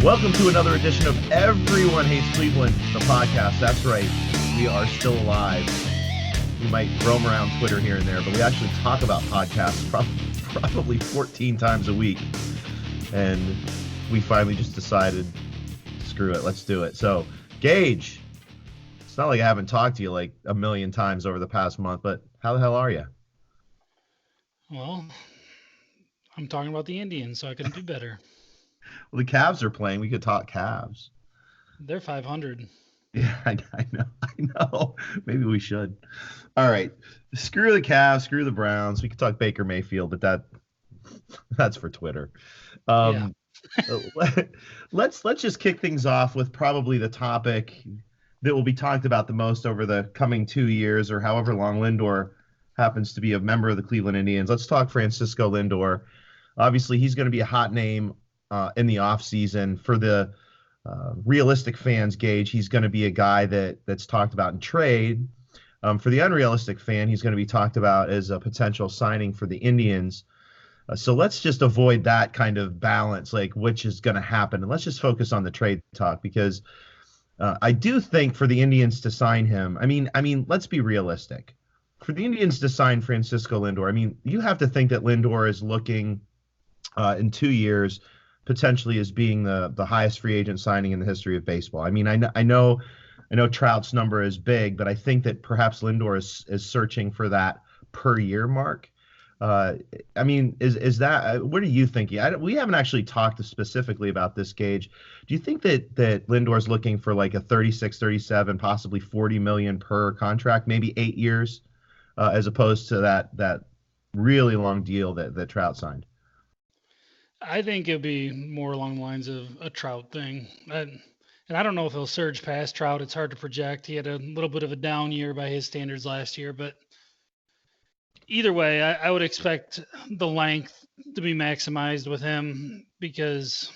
Welcome to another edition of Everyone Hates Cleveland, the podcast. That's right, we are still alive. We might roam around Twitter here and there, but we actually talk about podcasts probably 14 times a week. And we finally just decided, screw it, let's do it. So, Gage, it's not like I haven't talked to you like a million times over the past month, but how the hell are you? Well, I'm talking about the Indians, so I couldn't do better. Well, the Cavs are playing. We could talk Cavs. They're 500. Yeah, I know. Maybe we should. All right. Screw the Cavs, screw the Browns. We could talk Baker Mayfield, but that's for Twitter. Yeah. Let's just kick things off with probably the topic that will be talked about the most over the coming 2 years or however long Lindor happens to be a member of the Cleveland Indians. Let's talk Francisco Lindor. Obviously, he's going to be a hot name in the offseason. For the realistic fans, Gage, he's going to be a guy that's talked about in trade. For the unrealistic fan, he's going to be talked about as a potential signing for the Indians. So let's just avoid that kind of balance, like which is going to happen. And let's just focus on the trade talk, because I do think for the Indians to sign him, I mean, let's be realistic. For the Indians to sign Francisco Lindor, I mean, you have to think that Lindor is looking in 2 years potentially as being the highest free agent signing in the history of baseball. I mean, I know Trout's number is big, but I think that perhaps Lindor is searching for that per year mark. I mean, is that what are you thinking? We haven't actually talked specifically about this, Gage. Do you think that Lindor's looking for like a 36, 37, possibly 40 million per contract, maybe 8 years, as opposed to that really long deal that Trout signed? I think it'll be more along the lines of a Trout thing. And I don't know if he'll surge past Trout. It's hard to project. He had a little bit of a down year by his standards last year, but either way, I would expect the length to be maximized with him because,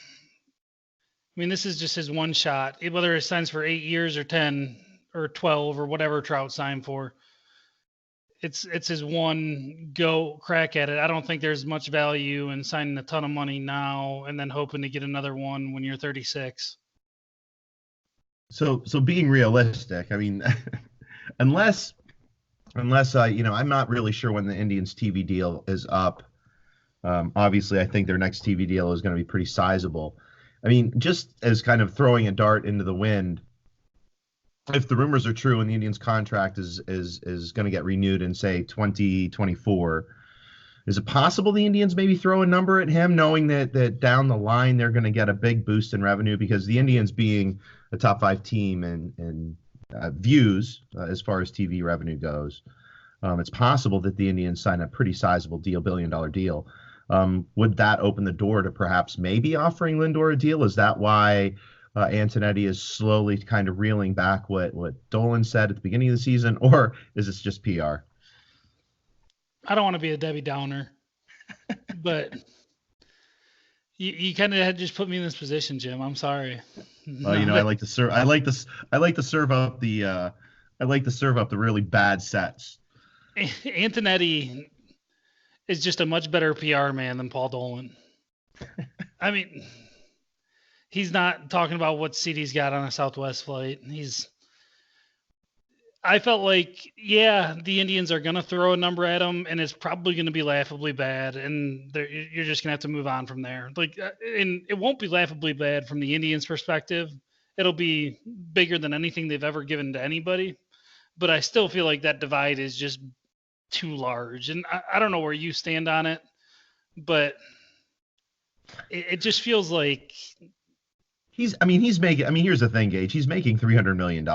I mean, this is just his one shot. Whether it signs for 8 years or 10 or 12 or whatever Trout signed for, it's his one go crack at it. I don't think there's much value in signing a ton of money now and then hoping to get another one when you're 36. So being realistic, I mean, unless I'm not really sure when the Indians TV deal is up. Obviously, I think their next TV deal is going to be pretty sizable. I mean, just as kind of throwing a dart into the wind, if the rumors are true and the Indians contract is going to get renewed in, say, 2024, is it possible the Indians maybe throw a number at him, knowing that down the line they're going to get a big boost in revenue, because the Indians being a top 5 team and views as far as TV revenue goes, it's possible that the Indians sign a pretty sizable deal, $1 billion deal. Would that open the door to perhaps maybe offering Lindor a deal? Is that why Antonetti is slowly kind of reeling back what Dolan said at the beginning of the season, or is this just PR? I don't want to be a Debbie Downer, but you kind of had to just put me in this position, Jim. I'm sorry. I like to serve. I like to serve up the really bad sets. Antonetti is just a much better PR man than Paul Dolan. I mean, he's not talking about what seat he's got on a Southwest flight. I felt like, yeah, the Indians are going to throw a number at him, and it's probably going to be laughably bad, and you're just going to have to move on from there. And it won't be laughably bad from the Indians' perspective. It'll be bigger than anything they've ever given to anybody. But I still feel like that divide is just too large. And I don't know where you stand on it, but it just feels like he's making, here's the thing, Gage, he's making $300 million.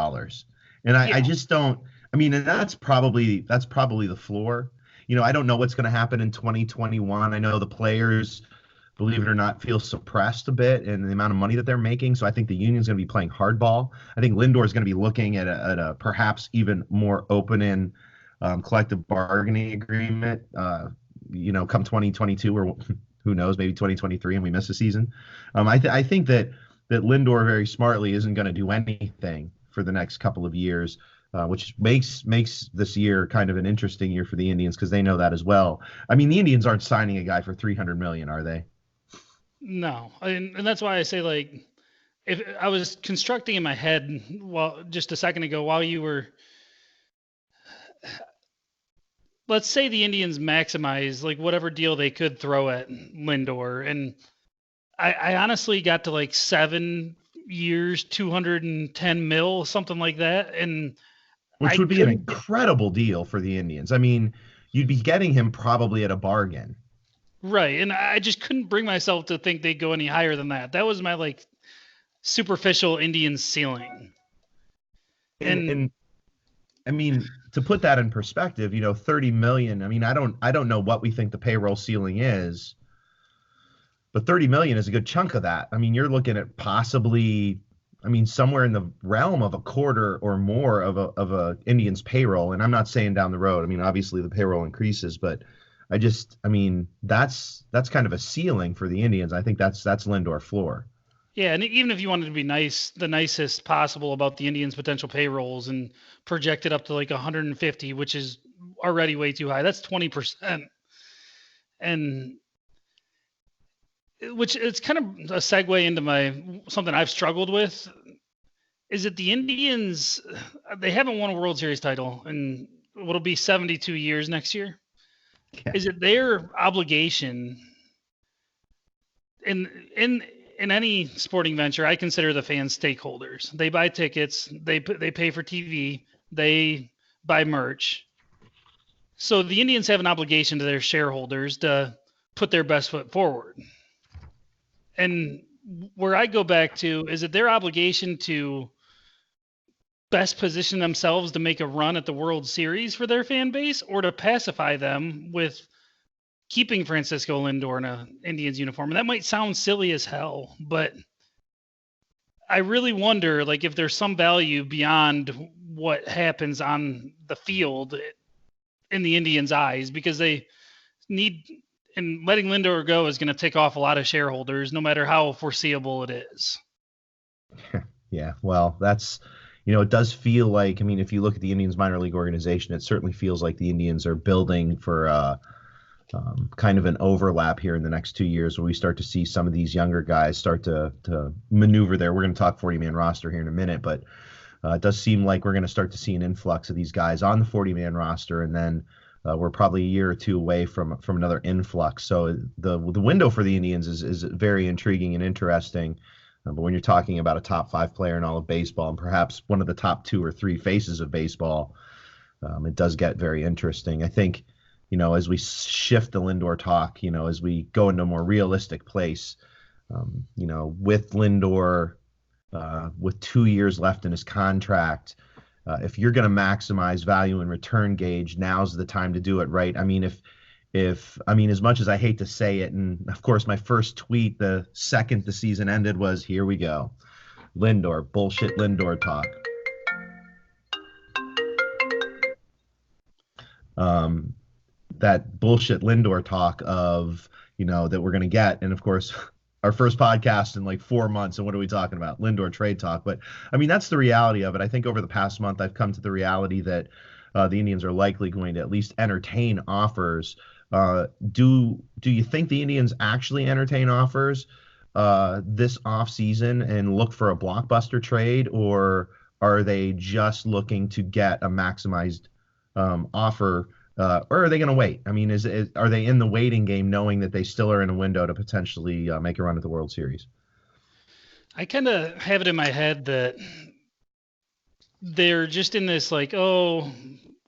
And I just don't, and that's probably the floor. I don't know what's going to happen in 2021. I know the players, believe it or not, feel suppressed a bit in the amount of money that they're making. So I think the union's going to be playing hardball. I think Lindor is going to be looking at a perhaps even more open and collective bargaining agreement, come 2022, or who knows, maybe 2023, and we miss a season. I think that Lindor very smartly isn't going to do anything for the next couple of years, which makes this year kind of an interesting year for the Indians, because they know that as well. The Indians aren't signing a guy for $300 million, are they? No. And that's why I say, like, if I was constructing in my head, well, just a second ago, while you were, let's say the Indians maximize like whatever deal they could throw at Lindor, and I honestly got to like 7 years, 210 mil, something like that, and Which I would be an couldn't. incredible deal for the Indians. I mean, you'd be getting him probably at a bargain. Right, and I just couldn't bring myself to think they'd go any higher than that. That was my like superficial Indian ceiling. And And I mean, to put that in perspective, 30 million. I mean, I don't know what we think the payroll ceiling is, but 30 million is a good chunk of that. I mean, you're looking at possibly, I mean, somewhere in the realm of a quarter or more of a Indians payroll. And I'm not saying down the road. I mean, obviously the payroll increases, but I mean, that's kind of a ceiling for the Indians. I think that's Lindor floor. yeah, and even if you wanted to be nice, the nicest possible about the Indians' potential payrolls and project it up to like 150, which is already way too high. That's 20%. And which it's kind of a segue into my something I've struggled with is that the Indians, they haven't won a World Series title in what'll be 72 years next year. Yeah. Is it their obligation in in any sporting venture? I consider the fans stakeholders. They buy tickets, they pay for TV, they buy merch. So the Indians have an obligation to their shareholders to put their best foot forward. And where I go back to is it their obligation to best position themselves to make a run at the World Series for their fan base, or to pacify them with keeping Francisco Lindor in an Indians uniform? And that might sound silly as hell, but I really wonder like if there's some value beyond what happens on the field in the Indians' eyes, because they need, and letting Lindor go is going to tick off a lot of shareholders, no matter how foreseeable it is. Yeah, well, it does feel like, I mean, if you look at the Indians minor league organization, it certainly feels like the Indians are building for kind of an overlap here in the next 2 years where we start to see some of these younger guys start to maneuver there. We're going to talk 40-man roster here in a minute, but it does seem like we're going to start to see an influx of these guys on the 40-man roster, and then we're probably a year or two away from another influx. So the window for the Indians is very intriguing and interesting. But when you're talking about a top 5 player in all of baseball and perhaps one of the top 2 or 3 faces of baseball, it does get very interesting. I think, as we shift the Lindor talk, as we go into a more realistic place, with Lindor, with 2 years left in his contract, if you're going to maximize value and return, Gage, now's the time to do it, right? I mean, as much as I hate to say it, and of course my first tweet the second the season ended was, here we go, Lindor, bullshit Lindor talk. That bullshit Lindor talk of, that we're going to get. And of course, our first podcast in like 4 months. And what are we talking about? Lindor trade talk. But I mean, that's the reality of it. I think over the past month, I've come to the reality that the Indians are likely going to at least entertain offers. Do you think the Indians actually entertain offers this offseason and look for a blockbuster trade, or are they just looking to get a maximized offer? Or are they going to wait? I mean, are they in the waiting game knowing that they still are in a window to potentially make a run at the World Series? I kind of have it in my head that they're just in this like, oh,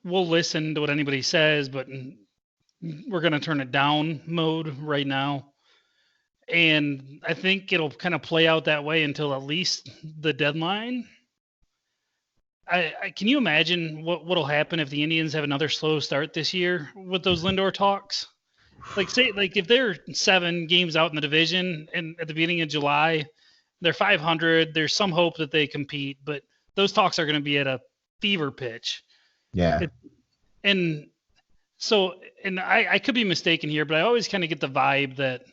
we'll listen to what anybody says, but we're going to turn it down mode right now. And I think it'll kind of play out that way until at least the deadline. Can you imagine what'll happen if the Indians have another slow start this year with those Lindor talks? Like say if they're 7 games out in the division and at the beginning of July, they're 500. There's some hope that they compete, but those talks are going to be at a fever pitch. Yeah. And I could be mistaken here, but I always kind of get the vibe that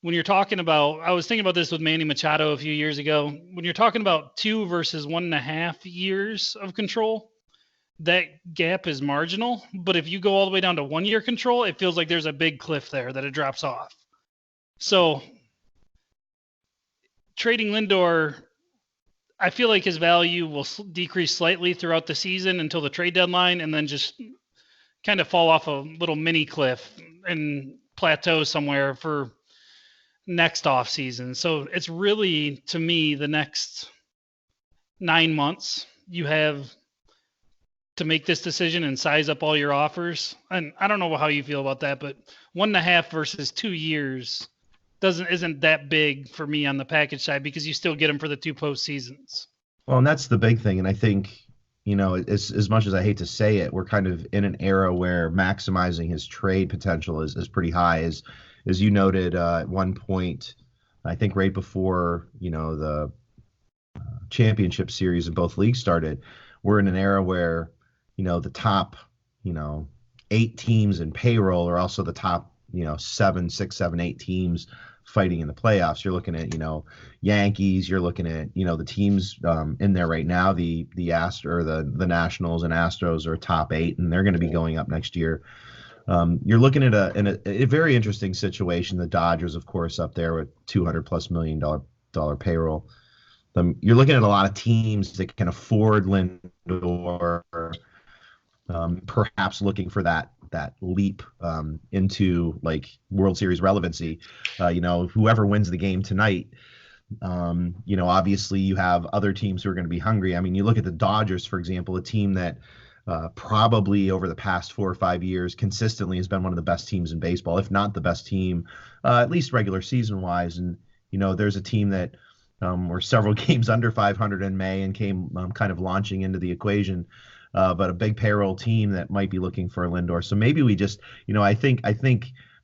when you're talking about, I was thinking about this with Manny Machado a few years ago, when you're talking about 2 versus 1.5 years of control, that gap is marginal. But if you go all the way down to 1 year control, it feels like there's a big cliff there that it drops off. So trading Lindor I feel like his value will decrease slightly throughout the season until the trade deadline, and then just kind of fall off a little mini cliff and plateau somewhere for next off season. So it's really, to me, the next 9 months you have to make this decision and size up all your offers. And I don't know how you feel about that, but 1.5 versus 2 years isn't that big for me on the package side, because you still get him for the 2 postseasons. Well, and that's the big thing. And I think, as much as I hate to say it, we're kind of in an era where maximizing his trade potential is pretty high. As you noted at one point, I think right before, the championship series in both leagues started, we're in an era where, the top, 8 teams in payroll are also the top, 7, 6, 7, 8 teams fighting in the playoffs. You're looking at, Yankees. You're looking at, the teams in there right now. The Nationals and Astros are top 8, and they're going to be going up next year. You're looking at a very interesting situation. The Dodgers, of course, up there with $200+ million payroll. You're looking at a lot of teams that can afford Lindor, perhaps looking for that leap into like World Series relevancy. Whoever wins the game tonight, obviously you have other teams who are going to be hungry. I mean, you look at the Dodgers, for example, a team that probably over the past 4 or 5 years consistently has been one of the best teams in baseball, if not the best team, at least regular season wise. And, there's a team that were several games under 500 in May and came kind of launching into the equation. But a big payroll team that might be looking for a Lindor. So maybe we just, I think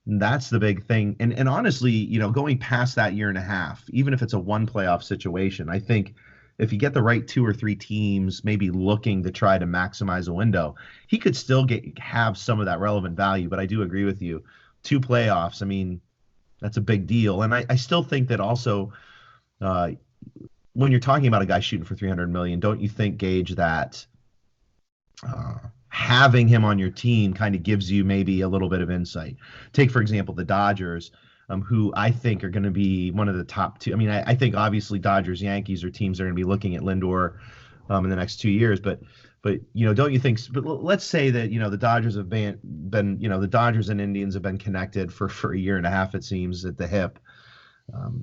that's the big thing. And honestly, going past that year and a half, even if it's a one playoff situation, I think if you get the right 2 or 3 teams maybe looking to try to maximize a window, he could still have some of that relevant value. But I do agree with you. 2 playoffs, I mean, that's a big deal. And I still think that also when you're talking about a guy shooting for $300 million, don't you think, Gage, that having him on your team kind of gives you maybe a little bit of insight? Take, for example, the Dodgers, who I think are going to be one of the top 2. I mean, I think obviously Dodgers, Yankees are teams that are going to be looking at Lindor in the next 2 years. But don't you think? But let's say that the Dodgers have been the Dodgers and Indians have been connected for a year and a half, it seems, at the hip.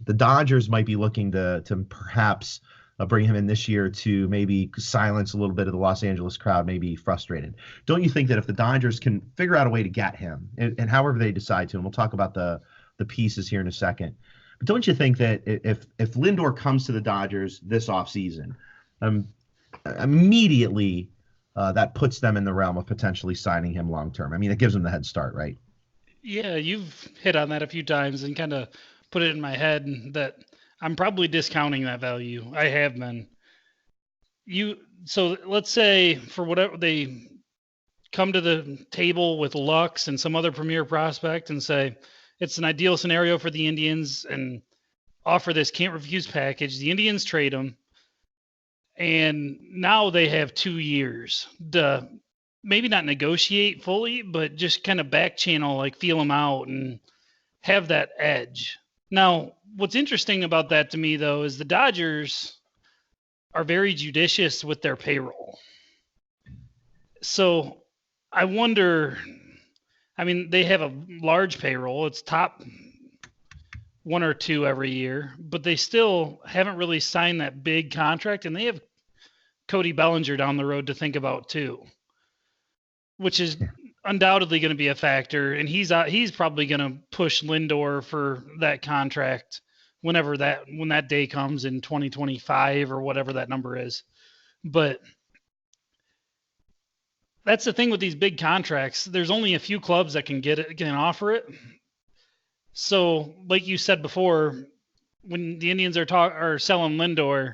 The Dodgers might be looking to perhaps bring him in this year to maybe silence a little bit of the Los Angeles crowd, maybe frustrated. Don't you think that if the Dodgers can figure out a way to get him, and however they decide to, and we'll talk about the pieces here in a second, but don't you think that if Lindor comes to the Dodgers this offseason, immediately that puts them in the realm of potentially signing him long term? I mean, it gives them the head start, right? Yeah, you've hit on that a few times and kind of put it in my head that I'm probably discounting that value. I have been. So let's say for whatever they come to the table with Lux and some other premier prospect and say it's an ideal scenario for the Indians and offer this can't refuse package. The Indians trade him, and now they have 2 years to maybe not negotiate fully, but just kind of back channel, like feel him out and have that edge. Now, what's interesting about that to me, though, is the Dodgers are very judicious with their payroll. So I wonder, I mean, they have a large payroll. It's top 1 or 2 every year, but they still haven't really signed that big contract, and they have Cody Bellinger down the road to think about too, which is undoubtedly going to be a factor, and he's probably going to push Lindor for that contract when that day comes in 2025 or whatever that number is. But that's the thing with these big contracts. There's only a few clubs that can offer it. So, like you said before, when the Indians are selling Lindor,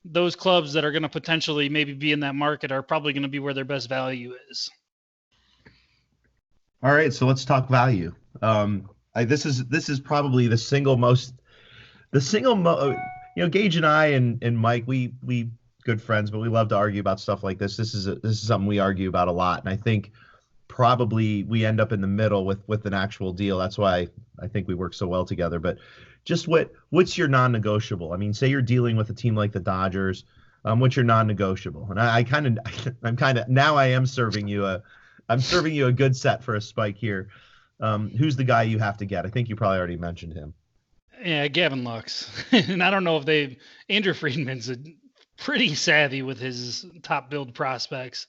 those clubs that are going to potentially maybe be in that market are probably going to be where their best value is. All right, so let's talk value. This is probably the single most, Gage and I and Mike, we good friends, but we love to argue about stuff like this. This is something we argue about a lot, and I think probably we end up in the middle with an actual deal. That's why I think we work so well together. But just what's your non-negotiable? I mean, say you're dealing with a team like the Dodgers. What's your non-negotiable? And I kind of I'm kind of now I am serving you a I'm serving you a good set for a spike here. Who's the guy you have to get? I think you probably already mentioned him. Yeah, Gavin Lux. And I don't know if Andrew Friedman's pretty savvy with his top build prospects.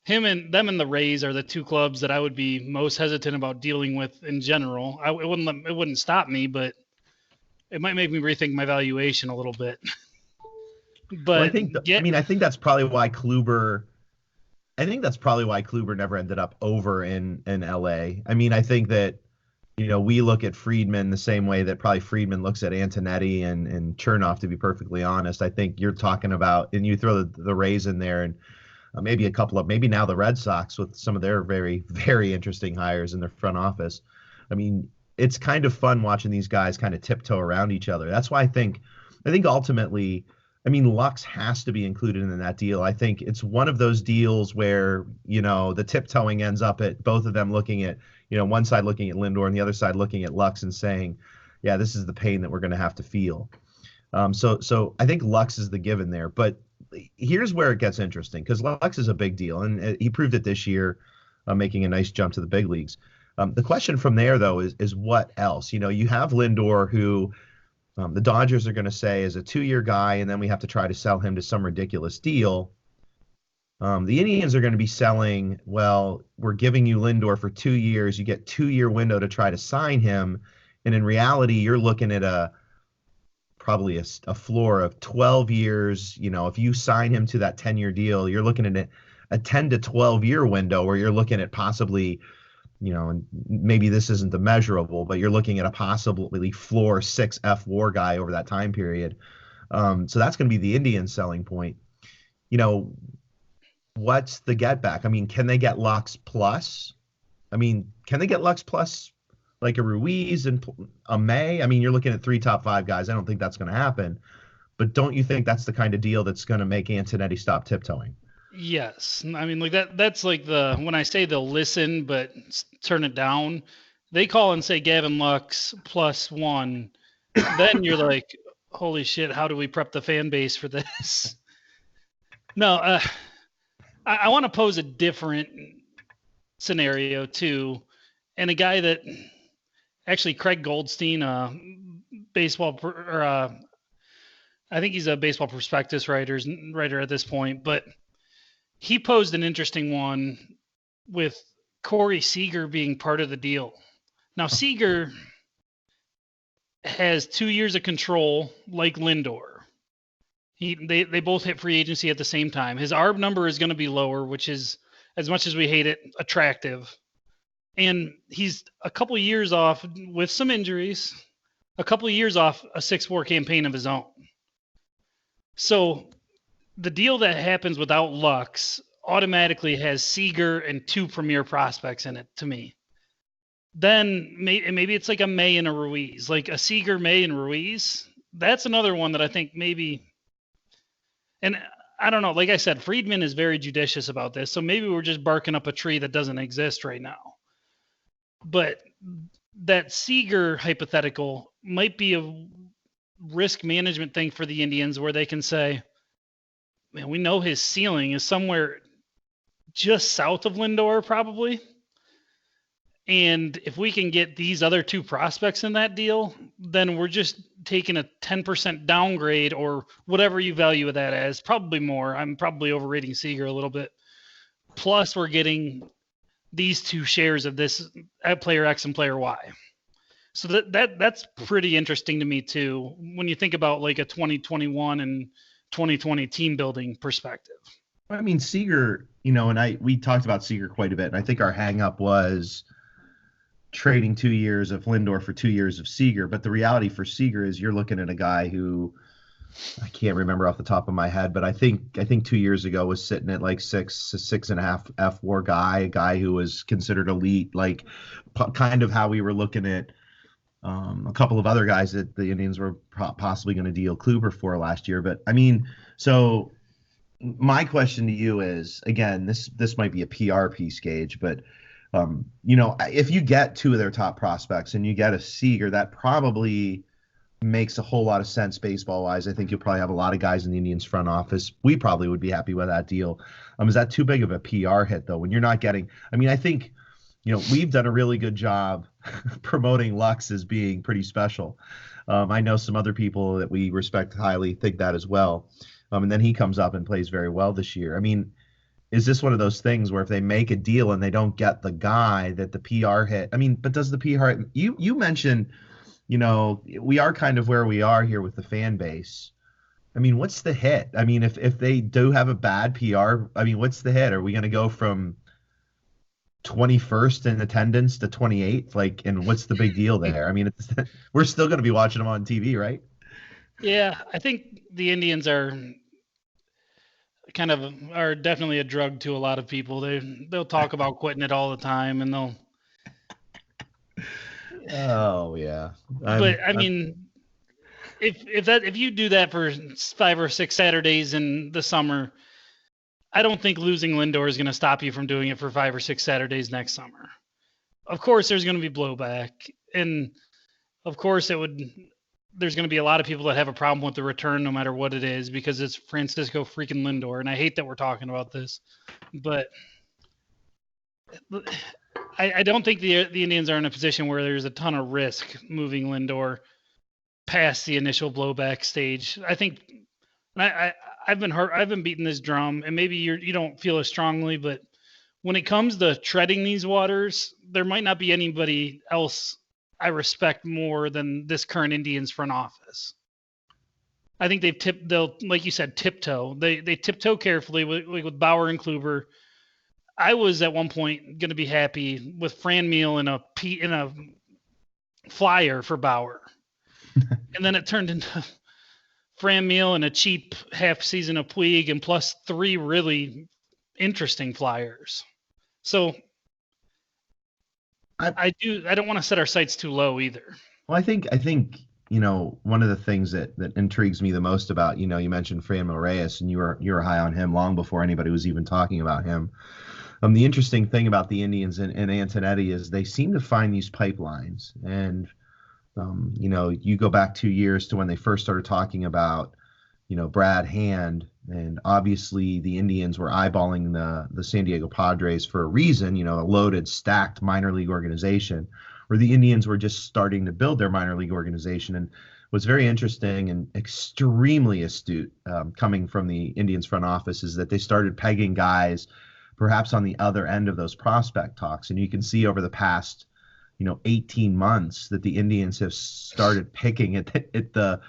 Them and the Rays are the two clubs that I would be most hesitant about dealing with in general. It wouldn't stop me, but it might make me rethink my valuation a little bit. Well, But I think that's probably why Kluber. I think that's probably why Kluber never ended up over in LA. I mean, I think that we look at Friedman the same way that probably Friedman looks at Antonetti and Chernoff. To be perfectly honest, I think you're talking about, and you throw the Rays in there, and maybe a couple of maybe now the Red Sox with some of their very very interesting hires in their front office. I mean, it's kind of fun watching these guys kind of tiptoe around each other. That's why I think ultimately, I mean, Lux has to be included in that deal. I think it's one of those deals where, the tiptoeing ends up at both of them looking at, one side looking at Lindor and the other side looking at Lux and saying, yeah, this is the pain that we're going to have to feel. So I think Lux is the given there. But here's where it gets interesting, because Lux is a big deal, and he proved it this year, making a nice jump to the big leagues. The question from there, though, is what else? You have Lindor, who the Dodgers are going to say is a 2-year guy, and then we have to try to sell him to some ridiculous deal. The Indians are going to be selling, well, we're giving you Lindor for 2 years. You get 2-year window to try to sign him. And in reality, you're looking at probably a floor of 12 years. If you sign him to that 10-year deal, you're looking at a 10 to 12-year window where you're looking at possibly, and maybe this isn't the measurable, but you're looking at a possibly floor 6 F WAR guy over that time period. So that's going to be the Indian selling point. What's the get back? I mean, can they get Lux plus? I mean, can they get Lux plus like a Ruiz and a May? I mean, you're looking at 3 top 5 guys. I don't think that's going to happen. But don't you think that's the kind of deal that's going to make Antonetti stop tiptoeing? yes, I mean, like that's like when I say they'll listen but turn it down, they call and say Gavin Lux +1. Then you're like, holy shit, how do we prep the fan base for this? No, I want to pose a different scenario too, and a guy that actually Craig Goldstein, I think he's a baseball prospectus writer at this point, but he posed an interesting one with Corey Seager being part of the deal. Now Seager has 2 years of control like Lindor. They both hit free agency at the same time. His ARB number is going to be lower, which is, as much as we hate it, attractive. And he's a couple of years off with some injuries, a couple of years off a 6-4 campaign of his own. So the deal that happens without Lux automatically has Seager and 2 premier prospects in it to me. Then maybe it's like a May and a Ruiz, like a Seager, May, and Ruiz. That's another one that I think maybe. And I don't know, like I said, Friedman is very judicious about this. So maybe we're just barking up a tree that doesn't exist right now. But that Seager hypothetical might be a risk management thing for the Indians, where they can say, man, we know his ceiling is somewhere just south of Lindor probably. And if we can get these other 2 prospects in that deal, then we're just taking a 10% downgrade, or whatever you value that as, probably more. I'm probably overrating Seager a little bit. Plus, we're getting these 2 shares of this at player X and player Y. So that's pretty interesting to me too, when you think about like a 2021 and 2020 team building perspective. I mean, Seager, and we talked about Seager quite a bit, and I think our hang up was trading 2 years of Lindor for 2 years of Seager. But the reality for Seager is you're looking at a guy who, I can't remember off the top of my head, but I think 2 years ago was sitting at like 6.5 F WAR guy, a guy who was considered elite, like kind of how we were looking at a couple of other guys that the Indians were possibly going to deal Kluber for last year. But I mean, so My question to you is, again, this might be a PR piece, Gage, but if you get two of their top prospects and you get a Seager, that probably makes a whole lot of sense baseball wise. I think you'll probably have a lot of guys in the Indians front office. We probably would be happy with that deal. Is that too big of a PR hit though? When you're not getting, I mean, I think, we've done a really good job promoting Lux as being pretty special. I know some other people that we respect highly think that as well. And then he comes up and plays very well this year. I mean, is this one of those things where if they make a deal and they don't get the guy that the PR hit? I mean, but does the PR, you mentioned, we are kind of where we are here with the fan base. I mean, what's the hit? I mean, if they do have a bad PR, I mean, what's the hit? Are we going to go from 21st in attendance to 28th? Like, and what's the big deal there? I mean, we're still going to be watching them on TV, right? Yeah, I think the Indians are definitely a drug to a lot of people. They'll talk about quitting it all the time, and they'll. Oh yeah. But I mean, if you do that for 5 or 6 Saturdays in the summer, I don't think losing Lindor is going to stop you from doing it for 5 or 6 Saturdays next summer. Of course, there's going to be blowback, and of course, there's going to be a lot of people that have a problem with the return, no matter what it is, because it's Francisco freaking Lindor, and I hate that we're talking about this, but I don't think the Indians are in a position where there's a ton of risk moving Lindor past the initial blowback stage. I think, and I've been beating this drum, and maybe you don't feel as strongly, but when it comes to treading these waters, there might not be anybody else I respect more than this current Indians front office. I think they'll, like you said, tiptoe. They tiptoe carefully with Bauer and Kluber. I was at one point going to be happy with Franmil in a flyer for Bauer, and then it turned into Franmil and a cheap half season of Puig and plus 3 really interesting flyers. So I don't want to set our sights too low either. Well, I think one of the things that intrigues me the most about, you mentioned Franmil Reyes, and you were high on him long before anybody was even talking about him. The interesting thing about the Indians and Antonetti is they seem to find these pipelines, and you go back 2 years to when they first started talking about, Brad Hand, and obviously the Indians were eyeballing the San Diego Padres for a reason, a loaded, stacked minor league organization, where the Indians were just starting to build their minor league organization. And what's very interesting and extremely astute coming from the Indians front office is that they started pegging guys perhaps on the other end of those prospect talks. And you can see over the past 18 months that the Indians have started picking at the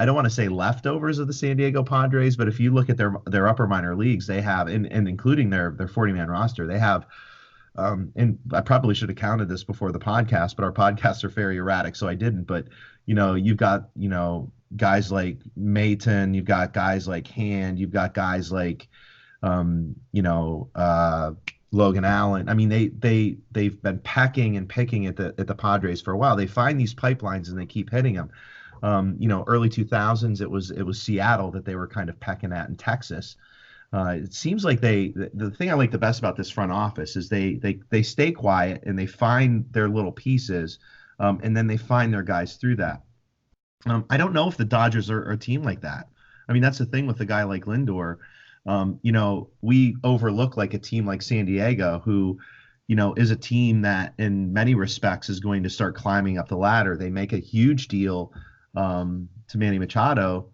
I don't want to say leftovers of the San Diego Padres, but if you look at their upper minor leagues, they have, and including their 40-man roster, they have, and I probably should have counted this before the podcast, but our podcasts are very erratic, so I didn't. But you've got guys like Mayton, you've got guys like Hand, you've got guys like Logan Allen. I mean, they've been pecking and picking at the Padres for a while. They find these pipelines and they keep hitting them. Early 2000s, it was Seattle that they were kind of pecking at in Texas. It seems like the thing I like the best about this front office is they stay quiet and they find their little pieces, and then they find their guys through that. I don't know if the Dodgers are a team like that. I mean, that's the thing with a guy like Lindor. We overlook like a team like San Diego, who, is a team that in many respects is going to start climbing up the ladder. They make a huge deal to Manny Machado.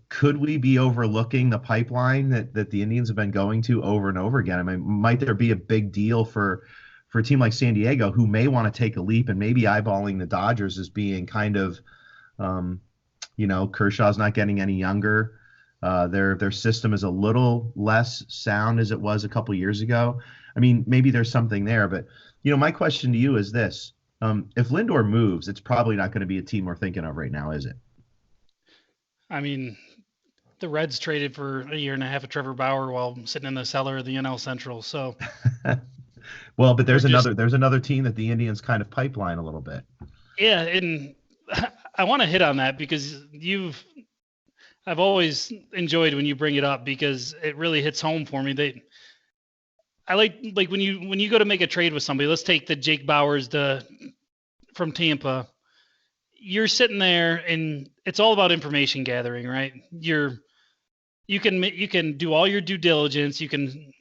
Could we be overlooking the pipeline that the Indians have been going to over and over again? I mean, might there be a big deal for a team like San Diego who may want to take a leap and maybe eyeballing the Dodgers as being kind of, Kershaw's not getting any younger. Their system is a little less sound as it was a couple years ago. I mean, maybe there's something there, but my question to you is this: if Lindor moves, it's probably not going to be a team we're thinking of right now, is it? I mean, the Reds traded for a year and a half of Trevor Bauer while sitting in the cellar of the NL Central. So, well, but there's another team that the Indians kind of pipeline a little bit. Yeah, and I want to hit on that because I've always enjoyed when you bring it up because it really hits home for me. I like when you go to make a trade with somebody. Let's take the Jake Bauers from Tampa. You're sitting there and it's all about information gathering, right? You can do all your due diligence. You can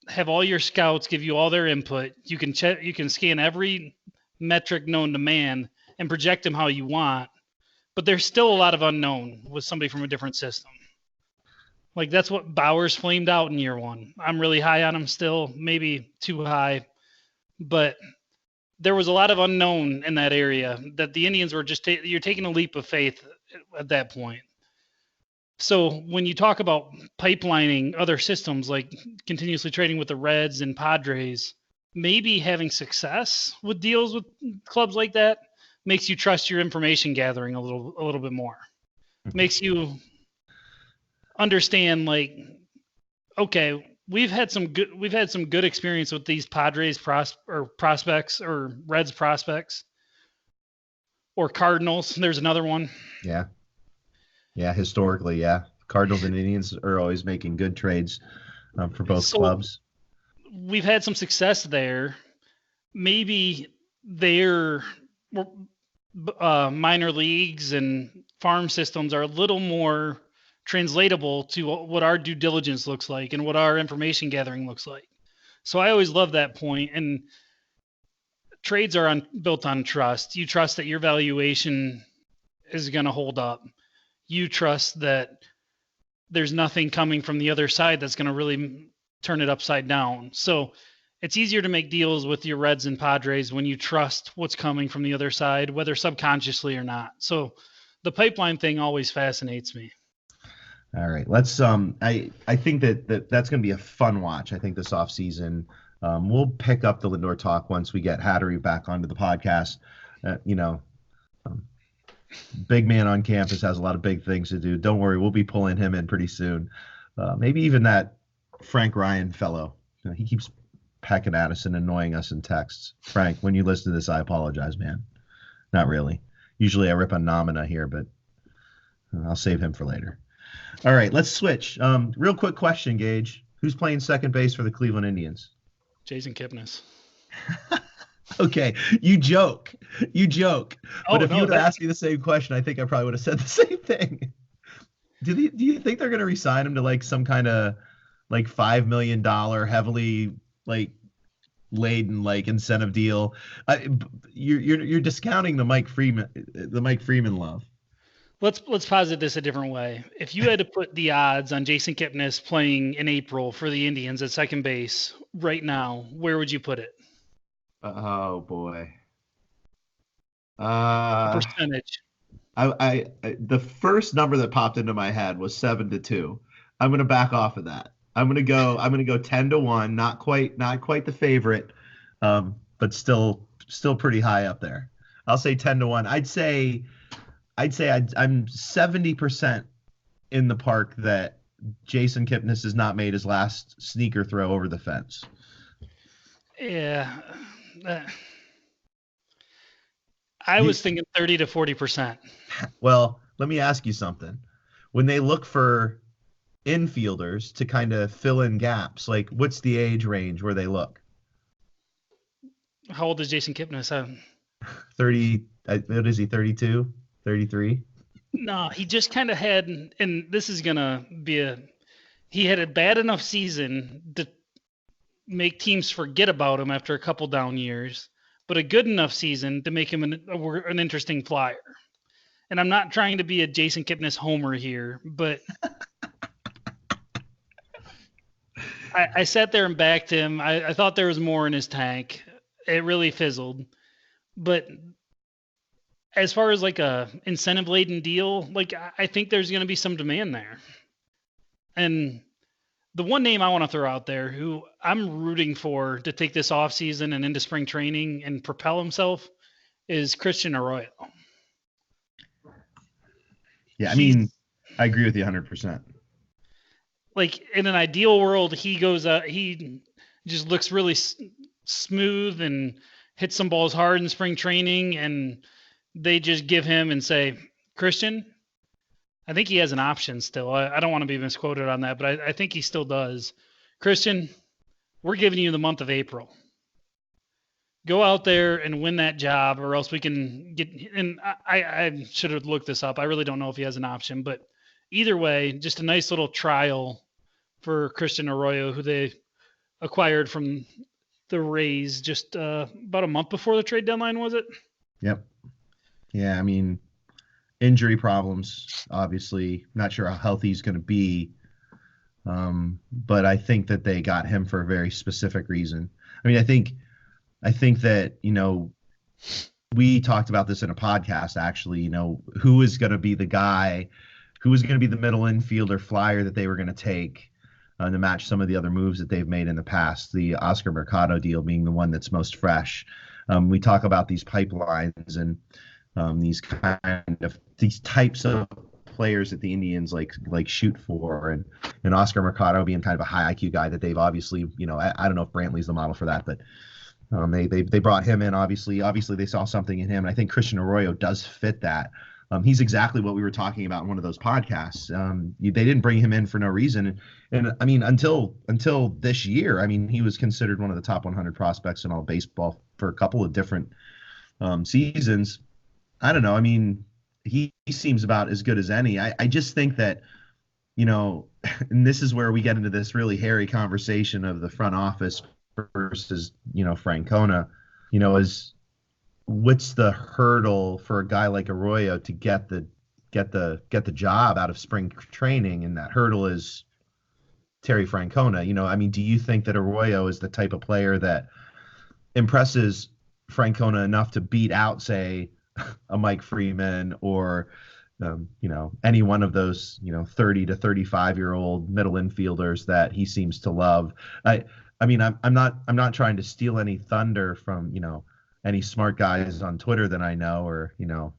have all your scouts give you all their input. You can check. You can scan every metric known to man and project them how you want. But there's still a lot of unknown with somebody from a different system. Like that's what Bowers flamed out in year one. I'm really high on him still, maybe too high, but there was a lot of unknown in that area that the Indians were just you're taking a leap of faith at that point. So when you talk about pipelining other systems like continuously trading with the Reds and Padres, maybe having success with deals with clubs like that makes you trust your information gathering a little bit more. Makes you understand like, okay, we've had some good experience with these Padres prospects or Reds prospects or Cardinals. There's another one. Yeah. Yeah, historically, yeah. Cardinals and Indians are always making good trades for both clubs. We've had some success there. Maybe their minor leagues and farm systems are a little more translatable to what our due diligence looks like and what our information gathering looks like. So I always love that point. And trades are built on trust. You trust that your valuation is going to hold up. You trust that there's nothing coming from the other side that's going to really turn it upside down. So it's easier to make deals with your Reds and Padres when you trust what's coming from the other side, whether subconsciously or not. So the pipeline thing always fascinates me. All right, let's. I think that's going to be a fun watch. I think this offseason, we'll pick up the Lindor talk once we get Hattery back onto the podcast. Big man on campus has a lot of big things to do. Don't worry, we'll be pulling him in pretty soon. Maybe even that Frank Ryan fellow. He keeps pecking at us and annoying us in texts. Frank, when you listen to this, I apologize, man. Not really. Usually I rip on Nomina here, but I'll save him for later. All right, let's switch. Real quick question, Gage. Who's playing second base for the Cleveland Indians? Jason Kipnis. Okay, you joke. But if you would ask me the same question, I think I probably would have said the same thing. Do you think they're going to re-sign him to like some kind of like $5 million heavily like laden like incentive deal? You're discounting the Mike Freeman love. Let's posit this a different way. If you had to put the odds on Jason Kipnis playing in April for the Indians at second base right now, where would you put it? Oh boy. Percentage. I the first number that popped into my head was 7-2. I'm gonna back off of that. I'm gonna go 10-1. Not quite the favorite, but still pretty high up there. I'll say 10-1. I'd say I'm 70% in the park that Jason Kipnis has not made his last sneaker throw over the fence. Yeah. I was thinking 30 to 40%. Well, let me ask you something. When they look for infielders to kind of fill in gaps, like what's the age range where they look? How old is Jason Kipnis? 30. What is he, 32, 33? No, he just kind of had, and this is going to be he had a bad enough season to make teams forget about him after a couple down years, but a good enough season to make him an interesting flyer. And I'm not trying to be a Jason Kipnis homer here, but I sat there and backed him. I thought there was more in his tank. It really fizzled. But as far as like a incentive-laden deal, like I think there's going to be some demand there. And the one name I want to throw out there who I'm rooting for to take this offseason and into spring training and propel himself is Christian Arroyo. Yeah, I mean, I agree with you 100%. Like in an ideal world, he goes he just looks really smooth and hits some balls hard in spring training, and they just give him and say, Christian, I think he has an option still. I don't want to be misquoted on that, but I think he still does. Christian, we're giving you the month of April. Go out there and win that job, or else we can get. And I should have looked this up. I really don't know if he has an option, but either way, just a nice little trial for Christian Arroyo, who they acquired from the Rays just about a month before the trade deadline, was it? Yep. Yeah, I mean, injury problems, obviously. Not sure how healthy he's going to be. But I think that they got him for a very specific reason. I mean, I think that, we talked about this in a podcast, actually, who is going to be the guy, who is going to be the middle infielder flyer that they were going to take to match some of the other moves that they've made in the past, the Oscar Mercado deal being the one that's most fresh. We talk about these pipelines and these types of players that the Indians like shoot for, and Oscar Mercado being kind of a high IQ guy that they've obviously, I don't know if Brantley's the model for that, but they brought him in. Obviously they saw something in him, and I think Christian Arroyo does fit that. He's exactly what we were talking about in one of those podcasts. They didn't bring him in for no reason, and I mean until this year, I mean he was considered one of the top 100 prospects in all baseball for a couple of different seasons. I don't know. I mean, he seems about as good as any. I just think that, and this is where we get into this really hairy conversation of the front office versus, Francona, is what's the hurdle for a guy like Arroyo to get the job out of spring training, and that hurdle is Terry Francona. I mean, do you think that Arroyo is the type of player that impresses Francona enough to beat out, say, a Mike Freeman or any one of those 30 to 35-year-old middle infielders that he seems to love? I mean, I'm not trying to steal any thunder from any smart guys on Twitter that I know, or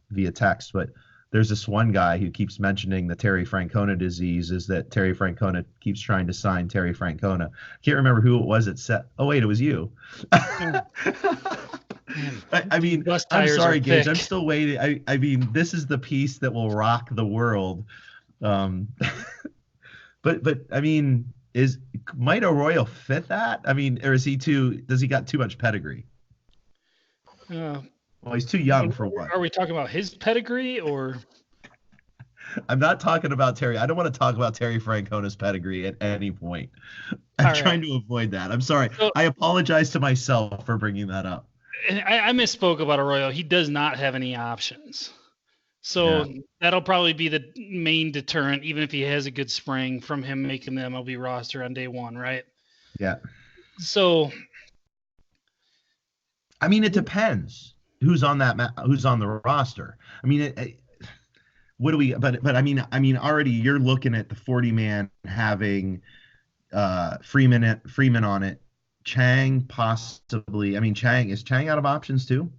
via text, but there's this one guy who keeps mentioning the Terry Francona disease, is that Terry Francona keeps trying to sign Terry Francona. I can't remember who it was that said. Oh wait, it was you. I mean, I'm sorry, Gage. I'm still waiting. I mean, this is the piece that will rock the world. But I mean, might Arroyo fit that? I mean, or does he got too much pedigree? Well, he's too young for what? Are we talking about his pedigree, or? I'm not talking about Terry. I don't want to talk about Terry Francona's pedigree at any point. I'm trying to avoid that. I'm sorry. So, I apologize to myself for bringing that up. I misspoke about Arroyo. He does not have any options. So that'll probably be the main deterrent, even if he has a good spring, from him making the MLB roster on day one, right? Yeah. So, I mean, it depends who's on the roster. I mean, what do we? But I mean, already you're looking at the 40-man having Freeman on it. Chang possibly. I mean, is Chang out of options too?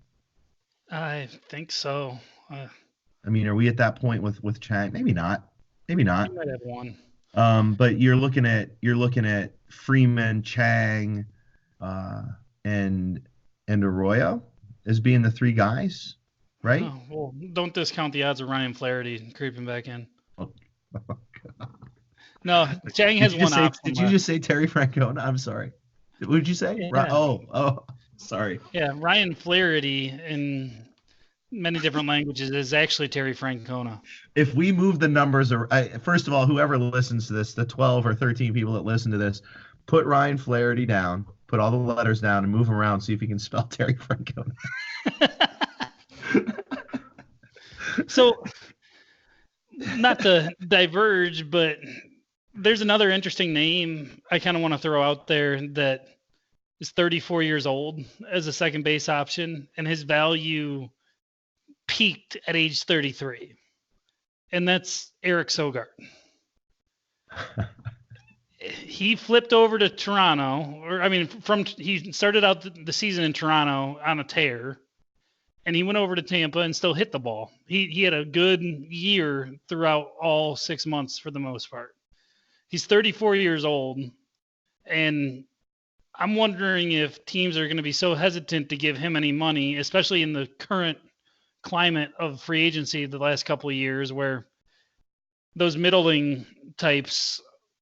I think so. I mean, are we at that point with Chang? Maybe not. He might have one. But you're looking at Freeman, Chang, and Arroyo as being the three guys, right? Oh, well, don't discount the odds of Ryan Flaherty creeping back in. Oh, God. No, Chang has one option. Did you just say Terry Francona? I'm sorry. What did you say? Yeah. Oh, sorry. Yeah, Ryan Flaherty in many different languages is actually Terry Francona. If we move the numbers, first of all, whoever listens to this, the 12 or 13 people that listen to this, put Ryan Flaherty down, put all the letters down, and move them around, see if you can spell Terry Francona. So, not to diverge, but there's another interesting name I kind of want to throw out there that is 34 years old as a second base option, and his value peaked at age 33. And that's Eric Sogard. He flipped over to Toronto, he started out the season in Toronto on a tear, and he went over to Tampa and still hit the ball. He had a good year throughout all 6 months for the most part. He's 34 years old, and I'm wondering if teams are going to be so hesitant to give him any money, especially in the current climate of free agency the last couple of years, where those middling types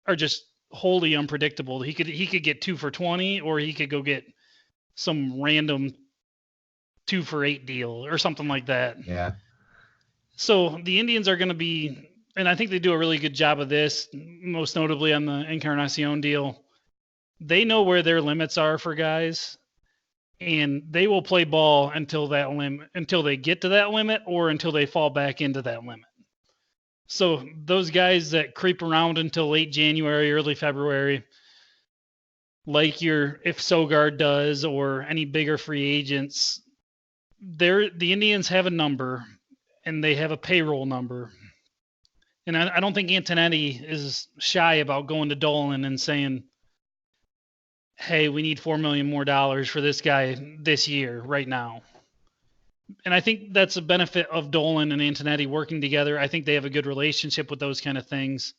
are just wholly unpredictable. He could get 2 for 20, or he could go get some random 2 for 8 deal or something like that. Yeah. So the Indians are going to be, and I think they do a really good job of this, most notably on the Encarnacion deal. They know where their limits are for guys, and they will play ball until that limit, until they get to that limit, or until they fall back into that limit. So those guys that creep around until late January, early February, like if Sogard does, or any bigger free agents, the Indians have a number, and they have a payroll number. And I don't think Antonetti is shy about going to Dolan and saying, hey, we need $4 million more for this guy this year, right now. And I think that's a benefit of Dolan and Antonetti working together. I think they have a good relationship with those kind of things.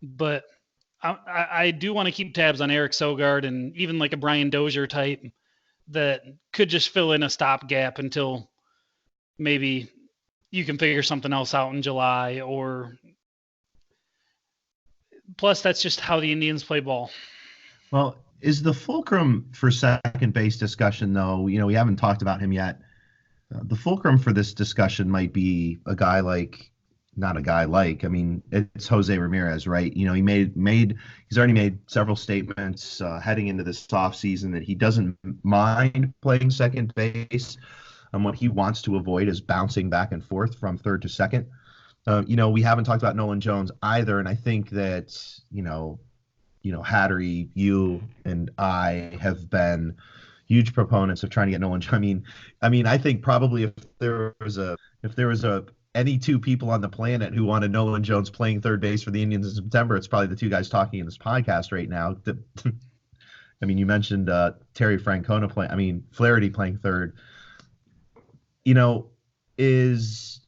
But I do want to keep tabs on Eric Sogard and even like a Brian Dozier type that could just fill in a stopgap until maybe you can figure something else out in July. Or plus, that's just how the Indians play ball. Well, is the fulcrum for second base discussion, though, we haven't talked about him yet. The fulcrum for this discussion might be a guy like, not a guy like, I mean, it's Jose Ramirez, right? He's already made several statements heading into this offseason that he doesn't mind playing second base. And what he wants to avoid is bouncing back and forth from third to second. We haven't talked about Nolan Jones either, and I think that, Hattery, you and I have been huge proponents of trying to get Nolan. I mean, I think probably if there was any two people on the planet who wanted Nolan Jones playing third base for the Indians in September, it's probably the two guys talking in this podcast right now. I mean, you mentioned Terry Francona Flaherty playing third. Is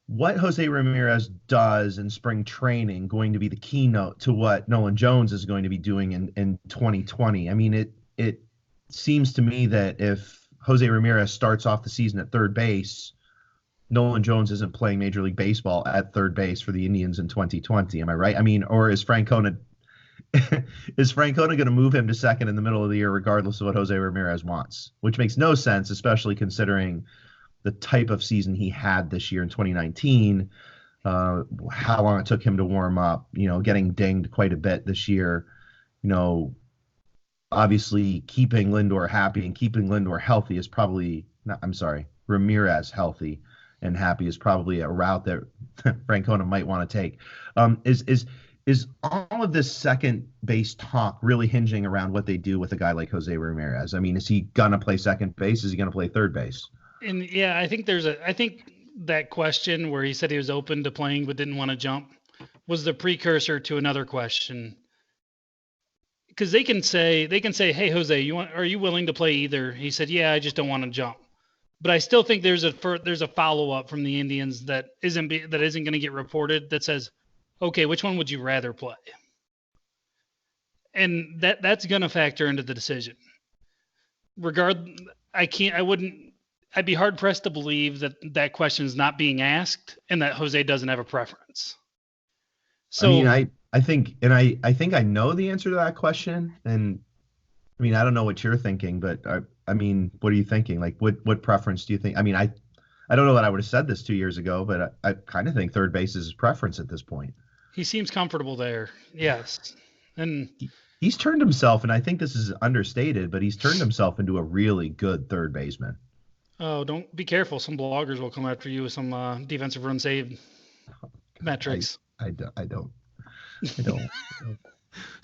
what Jose Ramirez does in spring training going to be the keynote to what Nolan Jones is going to be doing in 2020? I mean, it seems to me that if Jose Ramirez starts off the season at third base, Nolan Jones isn't playing Major League Baseball at third base for the Indians in 2020. Am I right? I mean, or is Francona going to move him to second in the middle of the year regardless of what Jose Ramirez wants? Which makes no sense, especially considering the type of season he had this year in 2019, how long it took him to warm up, getting dinged quite a bit this year. Obviously keeping Lindor happy and keeping Lindor healthy is probably Ramirez healthy and happy is probably a route that Francona might want to take. Is all of this second base talk really hinging around what they do with a guy like Jose Ramirez? I mean, is he gonna play second base? Is he gonna play third base? And yeah, I think that question where he said he was open to playing but didn't want to jump was the precursor to another question. Because they can say, hey, Jose, are you willing to play either? He said, yeah, I just don't want to jump. But I still think there's a follow up from the Indians that isn't going to get reported that says, okay, which one would you rather play? And that's going to factor into the decision. I'd be hard pressed to believe that question is not being asked and that Jose doesn't have a preference. So I mean, I think I know the answer to that question, and I mean, I don't know what you're thinking, but I mean, what are you thinking? Like, what preference do you think? I mean, I don't know that I would have said this 2 years ago, but I kind of think third base is his preference at this point. He seems comfortable there. Yes. And he's turned himself, and I think this is understated, but he's turned himself into a really good third baseman. Oh, don't be careful. Some bloggers will come after you with some defensive run save metrics. I don't. So,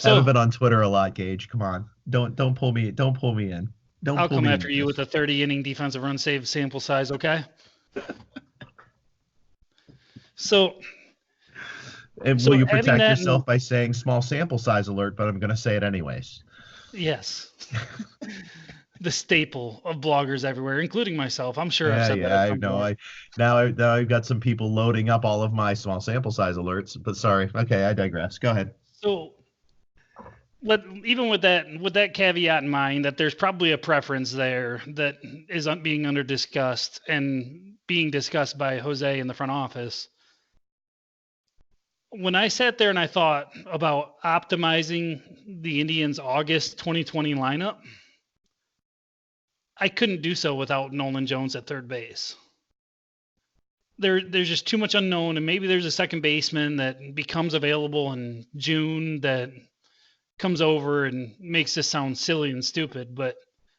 I haven't been on Twitter a lot, Gage. Come on. Don't pull me in. I'll come after you with a 30-inning defensive run save sample size, okay? So and will you protect yourself by saying small sample size alert, but I'm going to say it anyways. Yes. The staple of bloggers everywhere, including myself. I'm sure I've said that. I know. Now I've got some people loading up all of my small sample size alerts, but sorry. Okay, I digress. Go ahead. So even with that caveat in mind, that there's probably a preference there that is being under discussed and being discussed by Jose in the front office. When I sat there and I thought about optimizing the Indians' August 2020 lineup, I couldn't do so without Nolan Jones at third base. There's just too much unknown, and maybe there's a second baseman that becomes available in June that comes over and makes this sound silly and stupid, but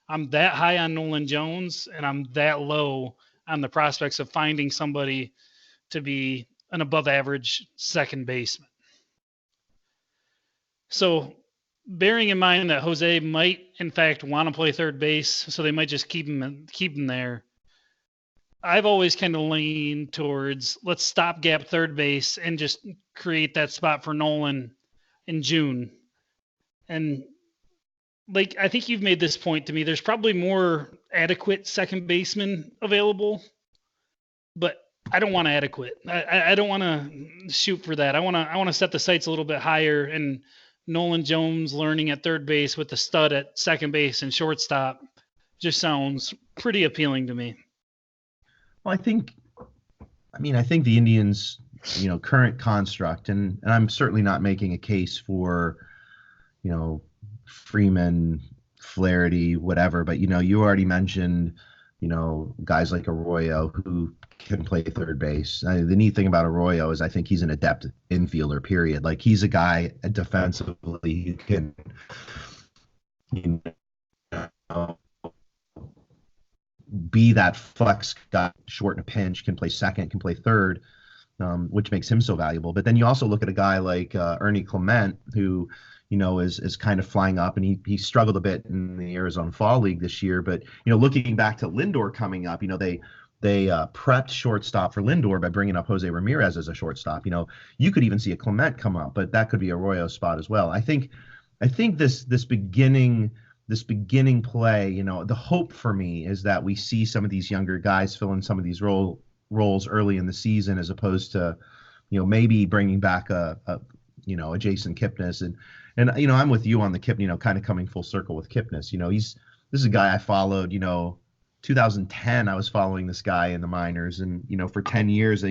I'm that high on Nolan Jones and I'm that low on the prospects of finding somebody to be an above average second baseman. So, bearing in mind that Jose might in fact want to play third base, so they might just keep him there. I've always kind of leaned towards let's stopgap third base and just create that spot for Nolan in June. And like I think you've made this point to me, there's probably more adequate second baseman available, but I don't want adequate. I don't want to shoot for that. I want to set the sights a little bit higher, and Nolan Jones learning at third base with the stud at second base and shortstop just sounds pretty appealing to me. Well, I think the Indians, current construct, and I'm certainly not making a case for, Freeman, Flaherty, whatever, but you already mentioned, guys like Arroyo who can play third base. The neat thing about Arroyo is I think he's an adept infielder, period. Like he's a guy defensively who can, you know, be that flex guy, short in a pinch, can play second, can play third, which makes him so valuable. But then you also look at a guy like Ernie Clement, who, is kind of flying up, and he struggled a bit in the Arizona Fall League this year. But, looking back to Lindor coming up, they prepped shortstop for Lindor by bringing up Jose Ramirez as a shortstop. You could even see a Clement come up, but that could be Arroyo's spot as well. I think this beginning play, the hope for me is that we see some of these younger guys fill in some of these roles early in the season, as opposed to, maybe bringing back a Jason Kipnis. And I'm with you on the Kip, kind of coming full circle with Kipnis. This is a guy I followed, 2010, I was following this guy in the minors, and, for 10 years,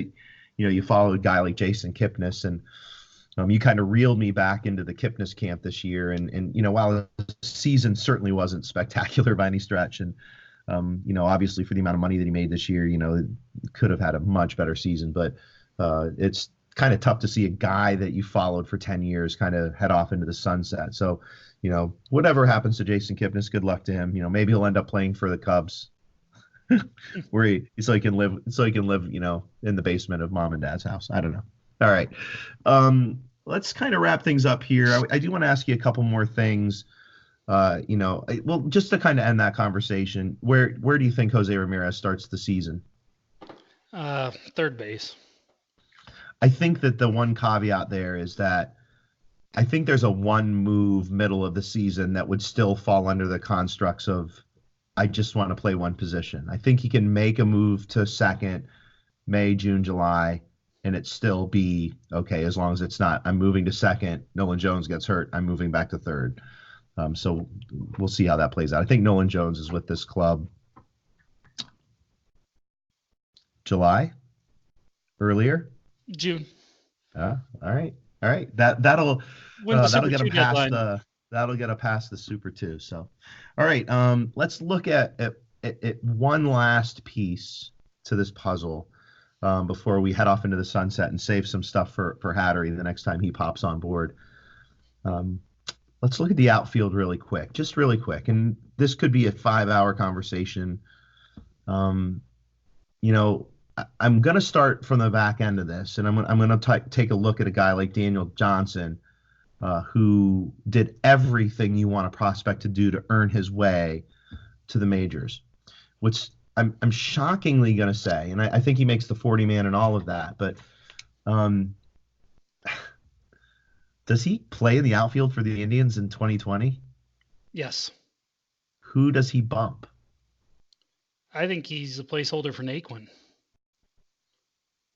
you followed a guy like Jason Kipnis, and you kind of reeled me back into the Kipnis camp this year. And while the season certainly wasn't spectacular by any stretch, and, obviously for the amount of money that he made this year, could have had a much better season. But it's kind of tough to see a guy that you followed for 10 years kind of head off into the sunset. So, whatever happens to Jason Kipnis, good luck to him. Maybe he'll end up playing for the Cubs. where he can live in the basement of mom and dad's house. I don't know. All right. Let's kind of wrap things up here. I do want to ask you a couple more things. Just to kind of end that conversation, where do you think Jose Ramirez starts the season? Third base. I think that the one caveat there is that I think there's a one move middle of the season that would still fall under the constructs of, I just want to play one position. I think he can make a move to second, May, June, July, and it still be okay, as long as it's not, I'm moving to second, Nolan Jones gets hurt, I'm moving back to third. So we'll see how that plays out. I think Nolan Jones is with this club July, earlier? June. All right. That'll get him past the Super 2. So, all right. Let's look at one last piece to this puzzle before we head off into the sunset and save some stuff for Hattery the next time he pops on board. Let's look at the outfield really quick, and this could be a 5-hour conversation. I'm going to start from the back end of this, and I'm going to take a look at a guy like Daniel Johnson, who did everything you want a prospect to do to earn his way to the majors, which I'm shockingly going to say, and I think he makes the 40-man and all of that, but does he play in the outfield for the Indians in 2020? Yes. Who does he bump? I think he's a placeholder for Naquin.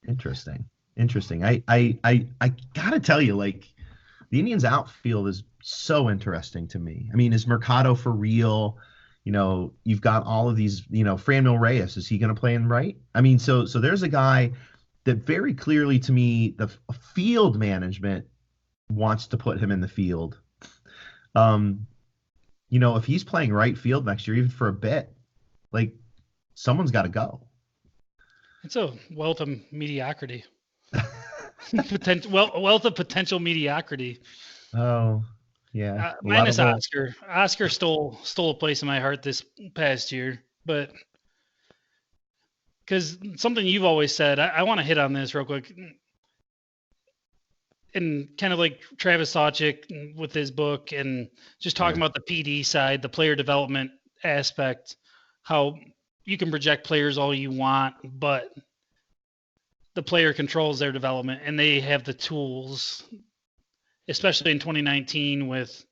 Interesting. I gotta tell you, like, the Indians outfield is so interesting to me. I mean, is Mercado for real? You've got all of these, Franmil Reyes, is he going to play in right? I mean, so there's a guy that very clearly to me, the field management wants to put him in the field. Um, if he's playing right field next year, even for a bit, like someone's got to go. It's a wealth of mediocrity. Wealth of potential mediocrity. Oh, yeah. A lot Minus of little, Oscar. Oscar stole a place in my heart this past year, but because something you've always said, I want to hit on this real quick. And kind of like Travis Sawchik with his book and just talking about the PD side, the player development aspect, how you can project players all you want, but the player controls their development and they have the tools, especially in 2019 with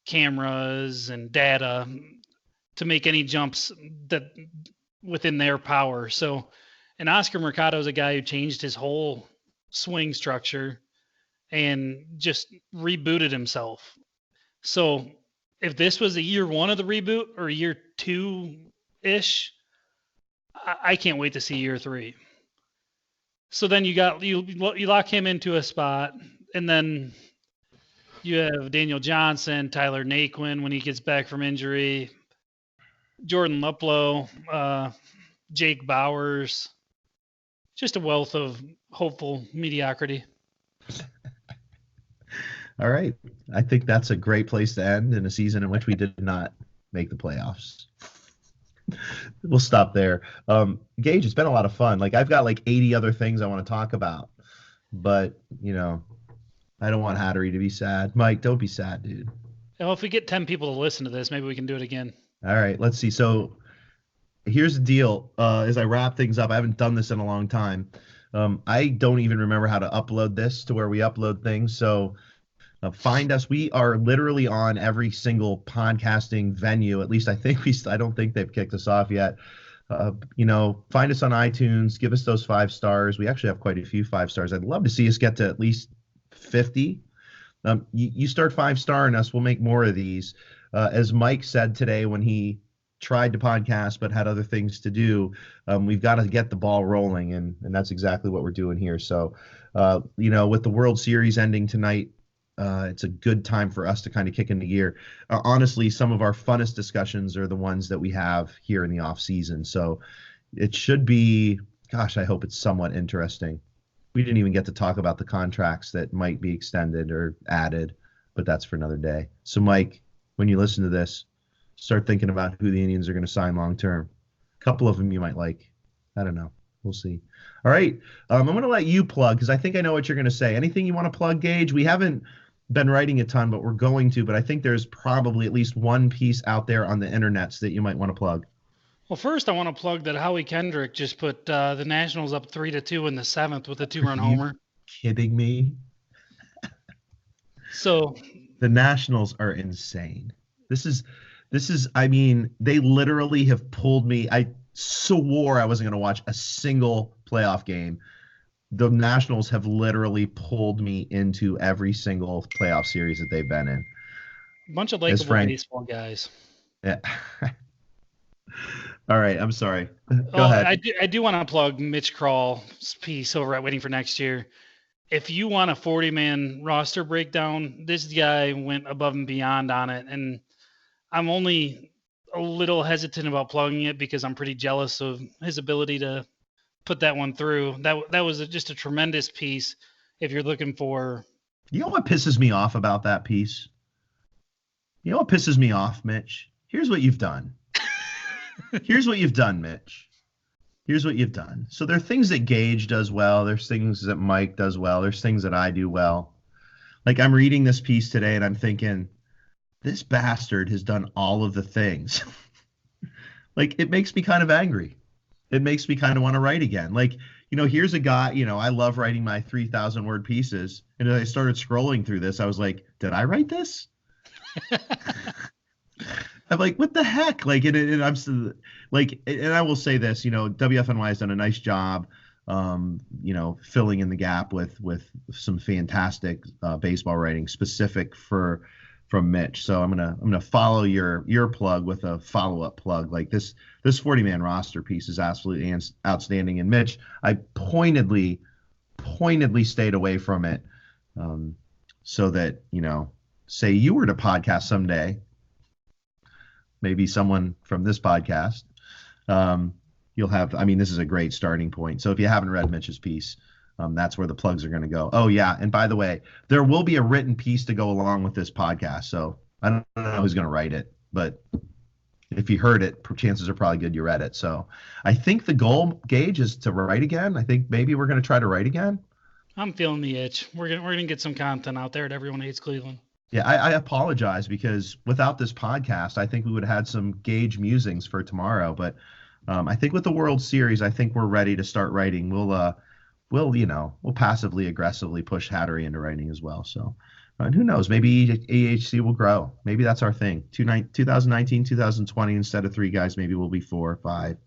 cameras and data to make any jumps that within their power. So, and Oscar Mercado is a guy who changed his whole swing structure and just rebooted himself. So if this was a year one of the reboot or year two-ish, I can't wait to see year three. So then you lock him into a spot, and then you have Daniel Johnson, Tyler Naquin when he gets back from injury, Jordan Luplow, Jake Bowers, just a wealth of hopeful mediocrity. All right. I think that's a great place to end in a season in which we did not make the playoffs. We'll stop there. Gage, it's been a lot of fun. Like I've got like 80 other things I want to talk about, but I don't want Hattery to be sad. Mike, don't be sad, dude. Well, if we get 10 people to listen to this, maybe we can do it again. All right, let's see. So here's the deal. As I wrap things up, I haven't done this in a long time. I don't even remember how to upload this to where we upload things. So find us. We are literally on every single podcasting venue. At least I don't think they've kicked us off yet. Find us on iTunes. Give us those 5 stars. We actually have quite a few 5 stars. I'd love to see us get to at least 50. You start 5-starring us, we'll make more of these. As Mike said today when he tried to podcast but had other things to do, we've got to get the ball rolling, and that's exactly what we're doing here. So, with the World Series ending tonight, it's a good time for us to kind of kick into gear. Honestly, some of our funnest discussions are the ones that we have here in the off season. So it should be, gosh, I hope it's somewhat interesting. We didn't even get to talk about the contracts that might be extended or added, but that's for another day. So Mike, when you listen to this, start thinking about who the Indians are going to sign long-term. A couple of them you might like. I don't know. We'll see. All right. I'm going to let you plug because I think I know what you're going to say. Anything you want to plug, Gage? We haven't been writing a ton, but we're going to. But I think there's probably at least one piece out there on the internets that you might want to plug. Well, first I want to plug that Howie Kendrick just put the Nationals up 3-2 in the 7th with a 2-run homer. Kidding me? So the Nationals are insane. This is. I mean, they literally have pulled me. I swore I wasn't going to watch a single playoff game. The Nationals have literally pulled me into every single playoff series that they've been in. A bunch of likable baseball guys. Yeah. All right. I'm sorry. Go ahead. I do want to plug Mitch Kral's piece over at Waiting for Next Year. If you want a 40-man roster breakdown, this guy went above and beyond on it. And I'm only a little hesitant about plugging it because I'm pretty jealous of his ability to put that one through. That was just a tremendous piece if you're looking for. You know what pisses me off about that piece? You know what pisses me off, Mitch? Here's what you've done. Here's what you've done, Mitch. Here's what you've done. So there are things that Gage does well. There's things that Mike does well. There's things that I do well. Like I'm reading this piece today and I'm thinking, this bastard has done all of the things. Like it makes me kind of angry. It makes me kind of want to write again. Like, here's a guy, I love writing my 3,000 word pieces. And as I started scrolling through this, I was like, did I write this? I'm like, what the heck? Like, and I'm still, like, and I will say this, WFNY has done a nice job, filling in the gap with some fantastic baseball writing specific for from Mitch. So I'm gonna follow your plug with a follow-up plug. Like this 40-man roster piece is absolutely outstanding. And Mitch, I pointedly stayed away from it, so that, say you were to podcast someday, maybe someone from this podcast, you'll have, I mean, this is a great starting point. So if you haven't read Mitch's piece, that's where the plugs are going to go. Oh yeah, and by the way, there will be a written piece to go along with this podcast. So I don't know who's going to write it, but if you heard it, chances are probably good you read it. So I think the goal, Gage, is to write again. I think maybe we're going to try to write again. I'm feeling the itch. We're gonna get some content out there to Everyone Hates Cleveland. Yeah, I apologize, because without this podcast, I think we would have had some Gage musings for tomorrow. But I think with the World Series, I think we're ready to start writing. We'll passively aggressively push Hattery into writing as well. So, and who knows? Maybe AHC will grow. Maybe that's our thing. 2019, 2020, instead of 3 guys, maybe we'll be 4, 5,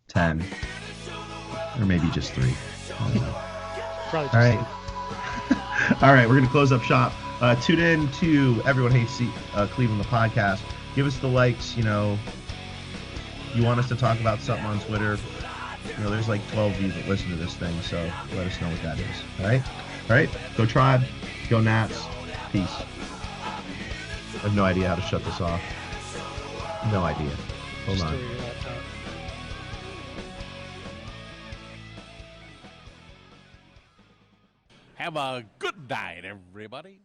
10, or maybe just 3. I don't know. Probably just All right. All right, we're going to close up shop. Tune in to Everyone Hates Cleveland, the podcast. Give us the likes. You want us to talk about something on Twitter. There's like 12 of you that listen to this thing, so let us know what that is. All right. Go Tribe. Go Nats. Peace. I have no idea how to shut this off. No idea. Hold on. Have a good night, everybody.